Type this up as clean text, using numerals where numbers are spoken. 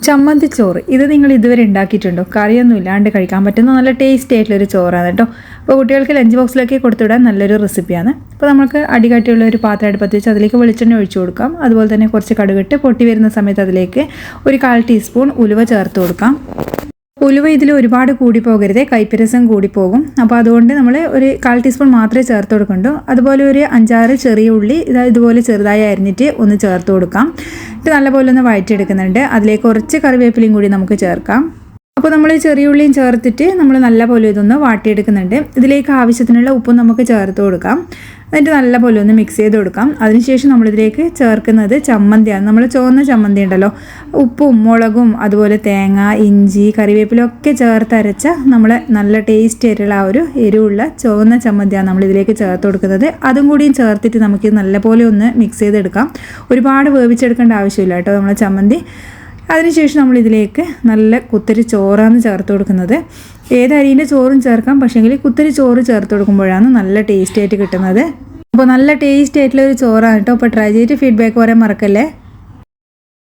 ചമ്മന്തിച്ചോറ് ഇത് നിങ്ങൾ ഇതുവരെ ഉണ്ടാക്കിയിട്ടുണ്ടോ? കറിയൊന്നും ഇല്ലാണ്ട് കഴിക്കാൻ പറ്റുന്ന നല്ല ടേസ്റ്റി ആയിട്ടുള്ളൊരു ചോറാണ് കേട്ടോ. അപ്പോൾ കുട്ടികൾക്ക് ലഞ്ച് ബോക്സിലൊക്കെ കൊടുത്തുവിടാൻ നല്ലൊരു റെസിപ്പിയാണ്. അപ്പോൾ നമുക്ക് അടികട്ടിയുള്ള ഒരു പാത്രം അടുപ്പത്ത് വെച്ച് അതിലേക്ക് വെളിച്ചെണ്ണ ഒഴിച്ചു കൊടുക്കാം. അതുപോലെ തന്നെ കുറച്ച് കടുകിട്ട് പൊട്ടി വരുന്ന സമയത്ത് അതിലേക്ക് ഒരു 1/4 ടീസ്പൂൺ ഉലുവ ചേർത്ത് കൊടുക്കാം. ഉലുവ ഇതിൽ ഒരുപാട് കൂടി പോകരുത്, കൈപ്പരസം കൂടി പോകും. അപ്പോൾ അതുകൊണ്ട് നമ്മൾ ഒരു 1/4 ടീസ്പൂൺ മാത്രമേ ചേർത്ത് കൊടുക്കണ്ടൂ. അതുപോലെ ഒരു 5-6 ചെറിയ ഉള്ളി ഇതുപോലെ ചെറുതായി അരിഞ്ഞിട്ട് ഒന്ന് ചേർത്ത് കൊടുക്കാം. ഇത് നല്ലപോലെ ഒന്ന് വഴറ്റിയെടുക്കുന്നുണ്ട്. അതിലേക്ക് കുറച്ച് കറിവേപ്പിലയും കൂടി നമുക്ക് ചേർക്കാം. അപ്പോൾ നമ്മൾ ചെറിയ ഉള്ളിയും ചേർത്തിട്ട് നമ്മൾ നല്ലപോലെ ഇതൊന്ന് വാട്ടിയെടുക്കുന്നുണ്ട്. ഇതിലേക്ക് ആവശ്യത്തിനുള്ള ഉപ്പും നമുക്ക് ചേർത്ത് കൊടുക്കാം. എന്നിട്ട് നല്ലപോലെ ഒന്ന് മിക്സ് ചെയ്ത് കൊടുക്കാം. അതിനുശേഷം നമ്മളിതിലേക്ക് ചേർക്കുന്നത് ചമ്മന്തിയാണ്. നമ്മൾ ചുവന്ന ചമ്മന്തി ഉണ്ടല്ലോ, ഉപ്പും മുളകും അതുപോലെ തേങ്ങ, ഇഞ്ചി, കറിവേപ്പിലൊക്കെ ചേർത്തരച്ച നമ്മൾ നല്ല ടേസ്റ്റി ആയിട്ടുള്ള ആ ഒരു എരിവുള്ള ചുവന്ന ചമ്മന്തിയാണ് നമ്മളിതിലേക്ക് ചേർത്ത് കൊടുക്കുന്നത്. അതും കൂടിയും ചേർത്തിട്ട് നമുക്ക് നല്ലപോലെ ഒന്ന് മിക്സ് ചെയ്തെടുക്കാം. ഒരുപാട് വേവിച്ചെടുക്കേണ്ട ആവശ്യമില്ല കേട്ടോ നമ്മൾ ചമ്മന്തി. അതിനുശേഷം നമ്മളിതിലേക്ക് നല്ല കുത്തരി ചോറാണ് ചേർത്ത് കൊടുക്കുന്നത്. ഏത് അരിൻ്റെ ചോറും ചേർക്കാം, പക്ഷേങ്കിൽ കുത്തരി ചോറ് ചേർത്ത് കൊടുക്കുമ്പോഴാണ് നല്ല ടേസ്റ്റി ആയിട്ട് കിട്ടുന്നത്. അപ്പോൾ നല്ല ടേസ്റ്റി ആയിട്ടുള്ള ഒരു ചോറാണ് കേട്ടോ. അപ്പോൾ ട്രൈ ചെയ്തിട്ട് ഫീഡ്ബാക്ക് പറയാൻ മറക്കല്ലേ.